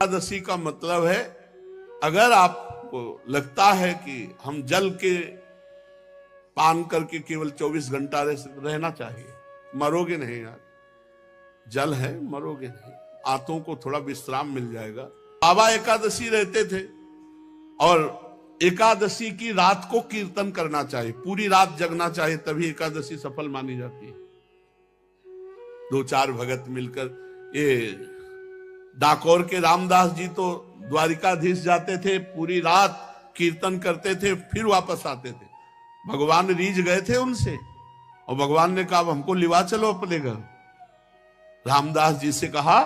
एकादशी का मतलब है, अगर आपको लगता है कि हम जल के पान करके केवल 24 घंटा रहना चाहिए, मरोगे नहीं यार। जल है, मरोगे नहीं, आंतों को थोड़ा विश्राम मिल जाएगा। बाबा एकादशी रहते थे और एकादशी की रात को कीर्तन करना चाहिए, पूरी रात जगना चाहिए, तभी एकादशी सफल मानी जाती है। 2-4 भगत मिलकर, ये डाकोर के रामदास जी तो द्वारिकाधीश जाते थे, पूरी रात कीर्तन करते थे, फिर वापस आते थे। भगवान रीझ गए थे उनसे और भगवान ने कहा हमको लिवा चलो अपने घर। रामदास जी से कहा,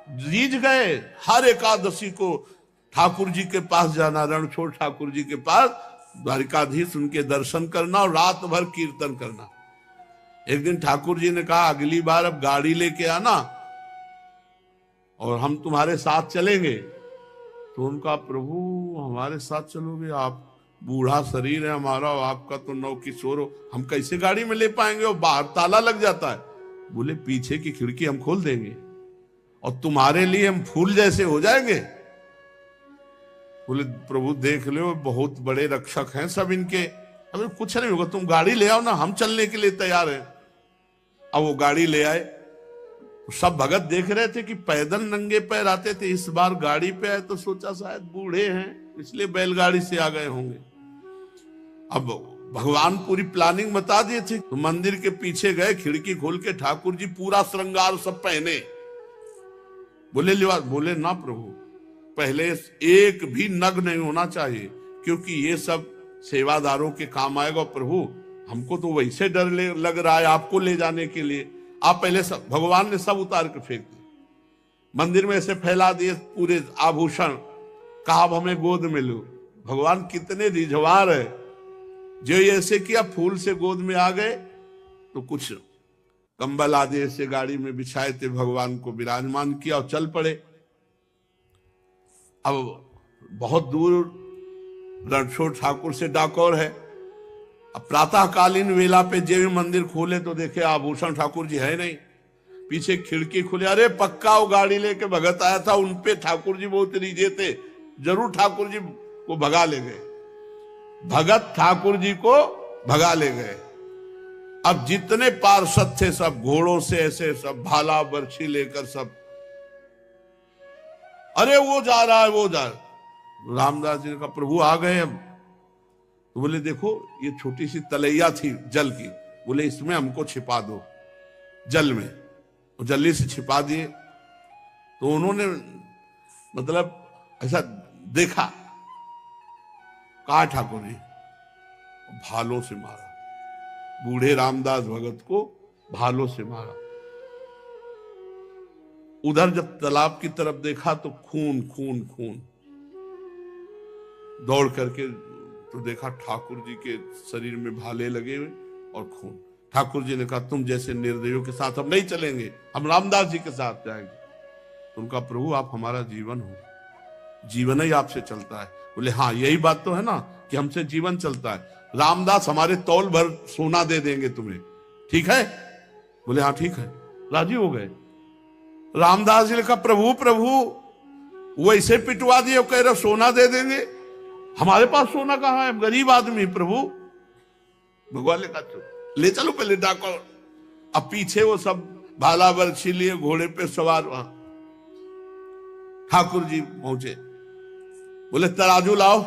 रीझ गए, हर एकादशी को ठाकुर जी के पास जाना, रणछोड़ ठाकुर जी के पास, द्वारिकाधीश उनके दर्शन करना और रात भर कीर्तन करना। एक दिन ठाकुर जी ने कहा अगली बार अब गाड़ी लेके आना और हम तुम्हारे साथ चलेंगे। तो उनका, प्रभु हमारे साथ चलोगे? आप बूढ़ा शरीर है हमारा, आपका तो नौ किशोर हो, हम कैसे गाड़ी में ले पाएंगे, और बाहर ताला लग जाता है। बोले पीछे की खिड़की हम खोल देंगे और तुम्हारे लिए हम फूल जैसे हो जाएंगे। बोले प्रभु देख लो, बहुत बड़े रक्षक हैं सब इनके, अभी कुछ नहीं होगा, तुम गाड़ी ले आओ ना, हम चलने के लिए तैयार हैं। अब वो गाड़ी ले आए, सब भगत देख रहे थे कि पैदल नंगे पैर आते थे, इस बार गाड़ी पे आए तो सोचा शायद बूढ़े हैं इसलिए बैलगाड़ी से आ गए होंगे। अब भगवान पूरी प्लानिंग बता दिए थे, तो मंदिर के पीछे गए, खिड़की खोल के ठाकुर जी पूरा श्रृंगार सब पहने। बोले लिवा, बोले ना प्रभु, पहले एक भी नग नहीं होना चाहिए, क्योंकि ये सब सेवादारों के काम आएगा। प्रभु हमको तो वैसे डर लग रहा है आपको ले जाने के लिए, आप पहले सब, भगवान ने सब उतार के फेंक दिए, मंदिर में ऐसे फैला दिए पूरे आभूषण, कहा अब हमें गोद में लो। भगवान कितने रिझवार है, जो ऐसे किया, फूल से गोद में आ गए, तो कुछ कंबल आदि ऐसे गाड़ी में बिछाए थे, भगवान को विराजमान किया और चल पड़े। अब बहुत दूर रणछोड़ ठाकुर से डाकोर है। अब प्रातःकालीन वेला पे जब मंदिर खोले तो देखे आभूषण ठाकुर जी है नहीं, पीछे खिड़की खुले, अरे पक्का वो गाड़ी लेके भगत आया था, उनपे ठाकुर जी बहुत रीझे थे, जरूर ठाकुर जी को भगा ले गए। भगत ठाकुर जी को भगा ले गए। अब जितने पार्षद थे सब घोड़ों से ऐसे सब भाला बर्छी लेकर सब, अरे वो जा रहा है, वो जा रहा है। रामदास जी ने कहा प्रभु आ गए अब। तो बोले देखो ये छोटी सी तलैया थी जल की, बोले इसमें हमको छिपा दो जल में, और जल्दी से छिपा दिए। तो उन्होंने मतलब ऐसा देखा, कहा ठाकुर जी, भालों से मारा, बूढ़े रामदास भगत को भालों से मारा। उधर जब तालाब की तरफ देखा तो खून खून खून, दौड़ करके तो देखा ठाकुर जी के शरीर में भाले लगे हुए और खून। ठाकुर जी ने कहा तुम जैसे निर्दयों के साथ हम नहीं चलेंगे, हम रामदास जी के साथ जाएंगे। तो उनका, प्रभु आप हमारा जीवन हो, जीवन ही आपसे चलता है। बोले हाँ यही बात तो है ना कि हमसे जीवन चलता है, रामदास हमारे तौल भर सोना दे देंगे तुम्हें, ठीक है? बोले हाँ ठीक है, राजी हो गए। रामदास जी ने कहा प्रभु प्रभु, वो ऐसे पिटवा दिए, कह रहे सोना दे देंगे, हमारे पास सोना कहाँ है, गरीब आदमी प्रभु। भगवान ने कहा ले चलो पहले डाको। अब पीछे वो सब भाला बर्छी लिए घोड़े पे सवार, वहां ठाकुर जी पहुंचे। बोले तराजू लाओ,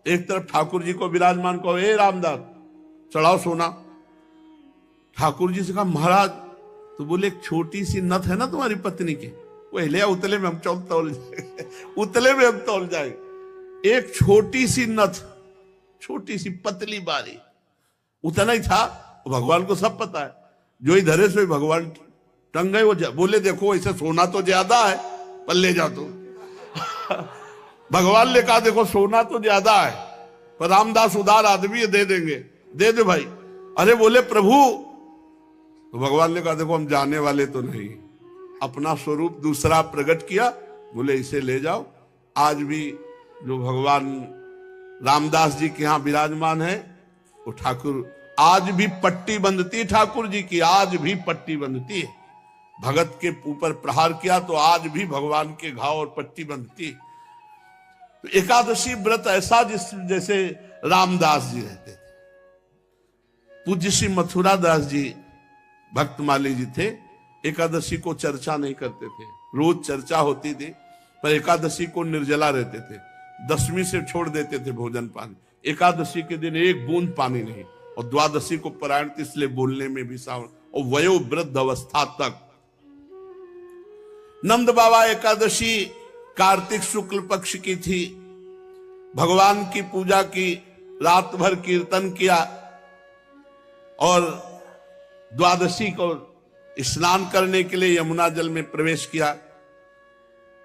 एक तरफ ठाकुर जी को विराजमान कहो, ए रामदास चढ़ाओ सोना। ठाकुर जी से कहा महाराज, तो बोले एक छोटी सी नथ है ना तुम्हारी पत्नी की, वो ले उतले में हम तौल जाएंगे, उतले में हम तौल जाएंगे। एक छोटी सी नथ, छोटी सी पतली बारी, उतना ही था। भगवान को सब पता है, जो इधर है सो भगवान टंग गए। वो बोले देखो ऐसे सोना तो ज्यादा है, पर ले जाओ तो। भगवान ने कहा देखो सोना तो ज्यादा है, पर रामदास उदार आदमी है, दे देंगे, दे दो भाई। अरे बोले प्रभु, तो भगवान ने कहा देखो हम जाने वाले तो नहीं, अपना स्वरूप दूसरा प्रकट किया। बोले इसे ले जाओ। आज भी जो भगवान रामदास जी के यहाँ विराजमान है, वो ठाकुर आज भी पट्टी बंधती ठाकुर जी की, आज भी पट्टी बंधती है। भगत के ऊपर प्रहार किया तो आज भी भगवान के घाव और पट्टी बंधती। तो एकादशी व्रत ऐसा जैसे रामदास जी रहते थे। पूज्य श्री मथुरा दास जी भक्तमाली जी थे, एकादशी को चर्चा नहीं करते थे, रोज चर्चा होती थी, पर एकादशी को निर्जला रहते थे। दशमी से छोड़ देते थे भोजन पानी, एकादशी के दिन एक बूंद पानी नहीं, और द्वादशी को पारायण इसलिए बोलने में भी सावन, और वयोवृद्ध अवस्था तक। नंद बाबा एकादशी कार्तिक शुक्ल पक्ष की थी, भगवान की पूजा की, रात भर कीर्तन किया, और द्वादशी को स्नान करने के लिए यमुना जल में प्रवेश किया।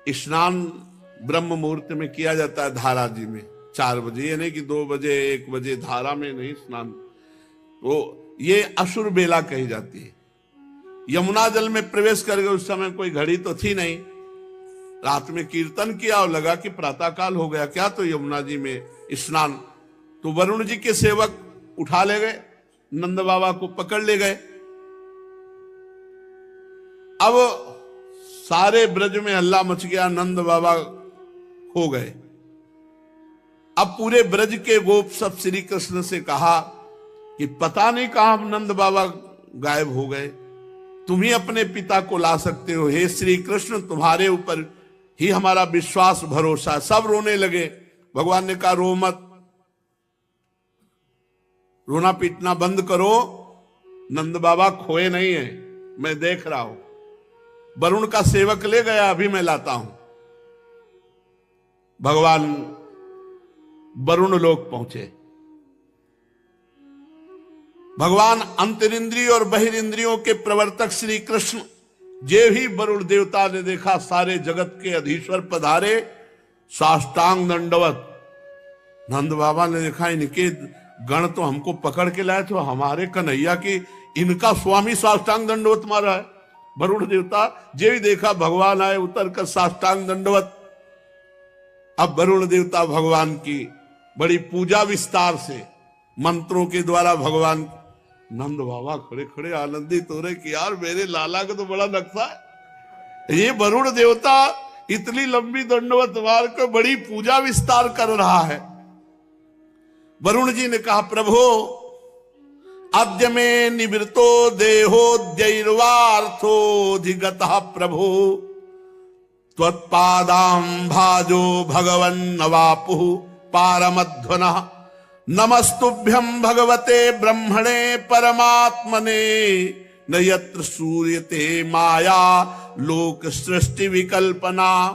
स्नान ब्रह्म मुहूर्त में किया जाता है धारा जी में 4 बजे, ये नहीं कि 2 बजे 1 बजे, धारा में नहीं स्नान। तो ये असुर बेला कही जाती है। यमुना जल में प्रवेश कर गए, उस समय कोई घड़ी तो थी नहीं, रात में कीर्तन किया और लगा कि प्रातःकाल हो गया क्या, तो यमुना जी में स्नान। तो वरुण जी के सेवक उठा ले गए, नंद बाबा को पकड़ ले गए। अब सारे ब्रज में हल्ला मच गया, नंद बाबा खो गए। अब पूरे ब्रज के गोप सब श्री कृष्ण से कहा कि पता नहीं कहां नंद बाबा गायब हो गए, तुम ही अपने पिता को ला सकते हो, हे श्री कृष्ण तुम्हारे ऊपर ही हमारा विश्वास भरोसा। सब रोने लगे। भगवान ने कहा रो मत, रोना पीटना बंद करो, नंद बाबा खोए नहीं है, मैं देख रहा हूं। वरुण का सेवक ले गया, अभी मैं लाता हूं। भगवान वरुण लोक पहुंचे। भगवान अंतरिंद्रिय और बहिरिंद्रियों के प्रवर्तक श्री कृष्ण जे भी वरुण देवता ने देखा, सारे जगत के अधीश्वर पधारे, साष्टांग दंडवत। नंद बाबा ने देखा इनके गण तो हमको पकड़ के लाए, तो हमारे कन्हैया की इनका स्वामी साष्टांग दंडवत मारा है। वरुण देवता जे भी देखा भगवान आए, उतर कर साष्टांग दंडवत। अब वरुण देवता भगवान की बड़ी पूजा विस्तार से मंत्रों के द्वारा भगवान। नंद बाबा खड़े खड़े आनंदित हो रहे कि यार मेरे लाला का तो बड़ा नक्शा है, ये वरुण देवता इतनी लंबी दंडवत मार कर बड़ी पूजा विस्तार कर रहा है। वरुण जी ने कहा प्रभु अद्य में निवृत्तो देहोद्यैर्वार्थोऽधिगतः प्रभु त्वत्पादां भाजो भगवन्नवापुः पारमध्वनः नमस्तुभ्यं भगवते ब्रह्मणे परमात्मने न यत्र सूर्यते माया लोक सृष्टि विकल्पना।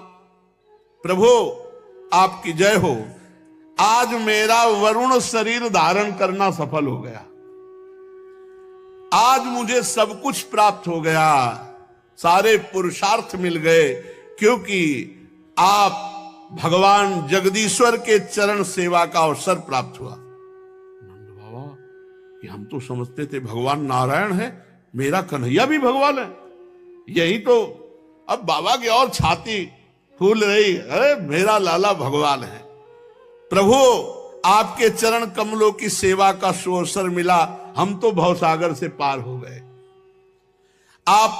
प्रभु आपकी जय हो, आज मेरा वरुण शरीर धारण करना सफल हो गया, आज मुझे सब कुछ प्राप्त हो गया, सारे पुरुषार्थ मिल गए, क्योंकि आप भगवान जगदीश्वर के चरण सेवा का अवसर प्राप्त हुआ। नंद बाबा कि हम तो समझते थे भगवान नारायण है, मेरा कन्हैया भी भगवान है, यही तो। अब बाबा की और छाती फूल रही, अरे मेरा लाला भगवान है। प्रभु आपके चरण कमलों की सेवा का सुअवसर मिला, हम तो भवसागर से पार हो गए। आप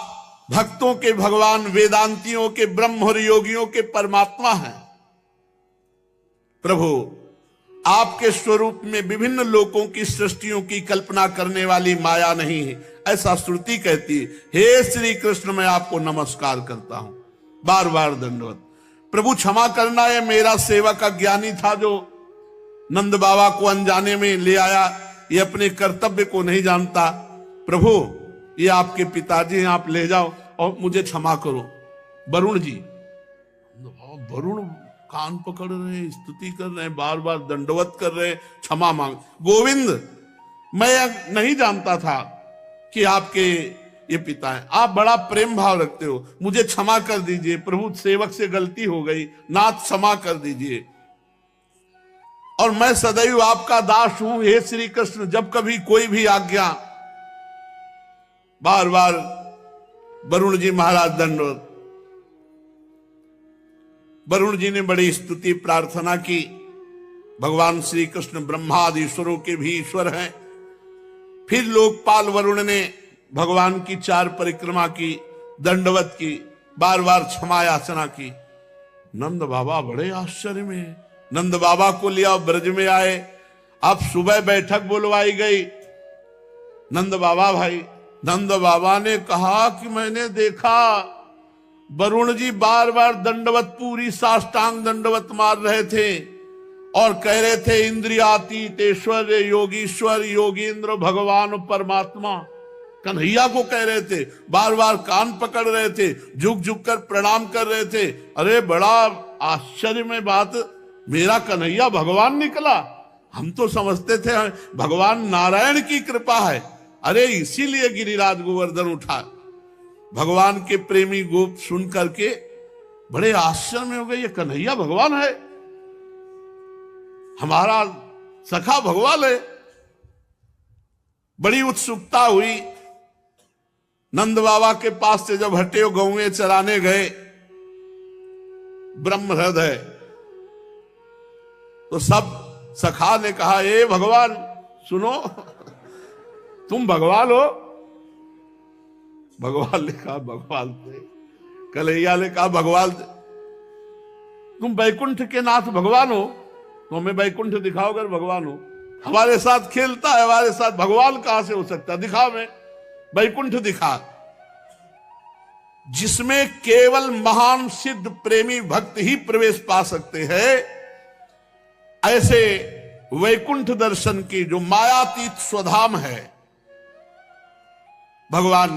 भक्तों के भगवान, वेदांतियों के ब्रह्म और योगियों के परमात्मा हैं। प्रभु आपके स्वरूप में विभिन्न लोकों की सृष्टियों की कल्पना करने वाली माया नहीं है, ऐसा श्रुति कहती है। हे श्री कृष्ण मैं आपको नमस्कार करता हूं, बार बार दंडवत। प्रभु क्षमा करना, है मेरा सेवक अज्ञानी था जो नंद बाबा को अनजाने में ले आया, ये अपने कर्तव्य को नहीं जानता। प्रभु ये आपके पिताजी हैं, आप ले जाओ और मुझे क्षमा करो। वरुण जी, वरुण कान पकड़ रहे हैं, स्तुति कर रहे हैं, बार बार दंडवत कर रहे हैं, क्षमा मांग। गोविंद मैं नहीं जानता था कि आपके ये पिता है, आप बड़ा प्रेम भाव रखते हो, मुझे क्षमा कर दीजिए। प्रभु सेवक से गलती हो गई, नाथ क्षमा कर दीजिए, और मैं सदैव आपका दास हूं। हे श्री कृष्ण जब कभी कोई भी आज्ञा। बार बार वरुण जी महाराज दंडवत। वरुण जी ने बड़ी स्तुति प्रार्थना की। भगवान श्री कृष्ण ब्रह्मादि ईश्वरों के भी ईश्वर हैं। फिर लोकपाल वरुण ने भगवान की 4 परिक्रमा की, दंडवत की, बार बार क्षमा याचना की। नंद बाबा बड़े आश्चर्य में, नंद बाबा को लिया ब्रज में आए। अब सुबह बैठक बुलवाई गई। नंद बाबा भाई, नंद बाबा ने कहा कि मैंने देखा वरुण जी बार बार दंडवत, पूरी साष्टांग दंडवत मार रहे थे और कह रहे थे इंद्रियातीत ऐश्वर्य योगीश्वर योगींद्र भगवान परमात्मा, कन्हैया को कह रहे थे, बार बार कान पकड़ रहे थे, झुक झुक कर प्रणाम कर रहे थे। अरे बड़ा आश्चर्य में बात, मेरा कन्हैया भगवान निकला। हम तो समझते थे भगवान नारायण की कृपा है। अरे इसीलिए गिरिराज गोवर्धन उठा। भगवान के प्रेमी गोप सुन करके बड़े आश्चर्य में हो गए, ये कन्हैया भगवान है, हमारा सखा भगवान है। बड़ी उत्सुकता हुई। नंद बाबा के पास से जब हटे गौएं चराने गए ब्रह्म हृदय, तो सब सखा ने कहा, ए भगवान सुनो, तुम भगवान हो। भगवान ने कहा भगवान थे। कन्हैया ने कहा भगवान थे। तुम बैकुंठ के नाथ भगवान हो, तो हमें बैकुंठ दिखाओ अगर भगवान हो। हमारे साथ खेलता है, हमारे साथ भगवान कहां से हो सकता, दिखा मैं बैकुंठ दिखा, जिसमें केवल महान सिद्ध प्रेमी भक्त ही प्रवेश पा सकते हैं। ऐसे वैकुंठ दर्शन की जो मायातीत स्वधाम है, भगवान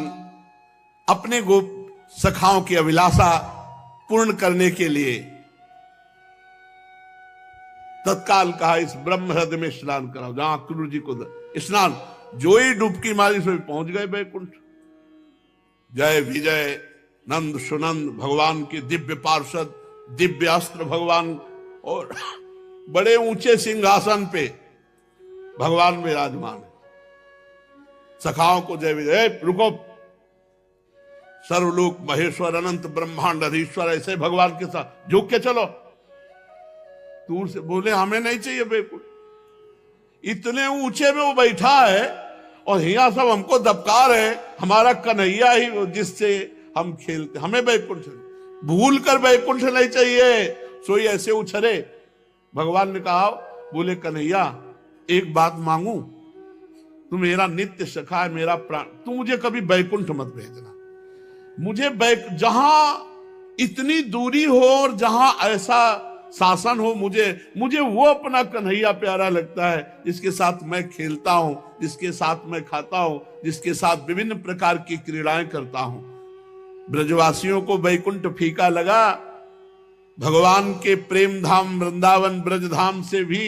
अपने गोप सखाओं की अभिलाषा पूर्ण करने के लिए तत्काल कहा इस ब्रह्म हृदय में स्नान कराओ, जहां क्रूर जी को स्नान, जो ही डुबकी मारी सो पहुंच गए वैकुंठ। जय विजय नंद सुनंद भगवान के दिव्य पार्षद, दिव्य अस्त्र भगवान, और बड़े ऊंचे सिंहासन पे भगवान विराजमान है। सखाओं को जय विजय, रुको, सर्वलोक महेश्वर अनंत ब्रह्मांड अधीश्वर, ऐसे भगवान के साथ झुक के चलो। दूर से बोले हमें नहीं चाहिए बेकुल, इतने ऊंचे में वो बैठा है और यहाँ सब हमको दबकार है, हमारा कन्हैया ही जिससे हम खेलते, हमें बैकुंठ भूल कर बैकुंठ नहीं चाहिए। सोई ऐसे उछरे। भगवान ने कहा, बोले कन्हैया एक बात मांगू, तू मेरा नित्य सखा है, मेरा प्राण, तू मुझे कभी बैकुंठ मत भेजना। मुझे जहां इतनी दूरी हो और जहां ऐसा शासन हो, मुझे वो अपना कन्हैया प्यारा लगता है, जिसके साथ मैं खेलता हूं, जिसके साथ मैं खाता हूं, जिसके साथ विभिन्न प्रकार की क्रीड़ाएं करता हूं। ब्रजवासियों को बैकुंठ फीका लगा। भगवान के प्रेम धाम वृंदावन ब्रजधाम से भी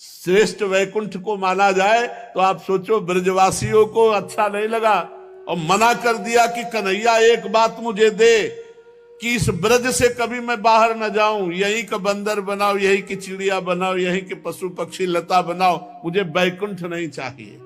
श्रेष्ठ वैकुंठ को माना जाए तो आप सोचो ब्रजवासियों को अच्छा नहीं लगा और मना कर दिया कि कन्हैया एक बात मुझे दे कि इस ब्रज से कभी मैं बाहर न जाऊं, यहीं का बंदर बनाओ, यहीं की चिड़िया बनाओ, यहीं के पशु पक्षी लता बनाओ, मुझे बैकुंठ नहीं चाहिए।